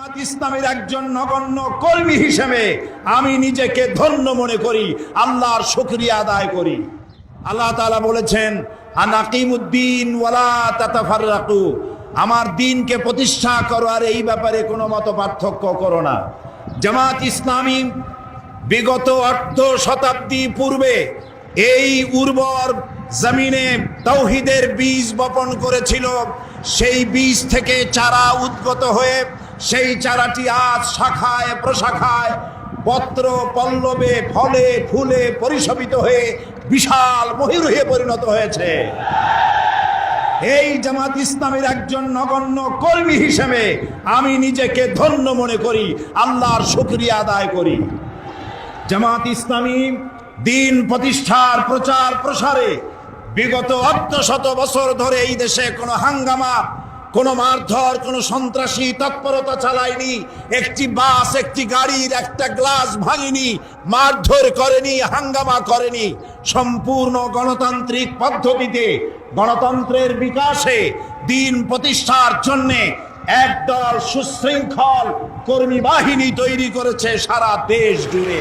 জামাত ইসলামের একজন নগণ্য কর্মী হিসেবে আমি নিজেকে ধন্য মনে করি, আল্লাহর শুকরিয়া আদায় করি। আল্লাহ তাআলা বলেছেন, আনাকিমুদ্দিন ওয়ালা তাতাফাররাকু, আমার দ্বীনকে প্রতিষ্ঠা করো আর এই ব্যাপারে কোনো মত পার্থক্য করো না। জামাত ইসলামী বিগত অর্ধ শতাব্দী পূর্বে এই উর্বর জমিনে তাওহীদের বীজ বপন করেছিল। সেই বীজ থেকে চারা উদ্গত হয়ে সেই চারাটি আজ শাখায় প্রশাখায় পত্র পল্লবে ফলে ফুলে পরিশোভিত হয়ে বিশাল ময়ূরে পরিণত হয়েছে। এই জামাত ইসলামের একজন নগণ্য কর্মী হিসেবে আমি নিজেকে ধন্য মনে করি, আল্লাহর শুকরিয়া আদায় করি। জামাত ইসলামী দ্বীন প্রতিষ্ঠার প্রচার প্রসারে বিগত অর্ধশত বছর ধরে এই দেশে কোনো হাঙ্গামা, কোনো মারধর, কোনো সন্ত্রাসী তৎপরতা চালায়নি। একটি বাস, একটি গাড়ির একটা গ্লাস ভাঙেনি, মারধর করেনি, হাঙ্গামা করেনি। সম্পূর্ণ গণতান্ত্রিক পদ্ধতিতে গণতন্ত্রের বিকাশে দ্বীন প্রতিষ্ঠার জন্যে একদল সুশৃঙ্খল কর্মী বাহিনী তৈরি করেছে সারা দেশ জুড়ে।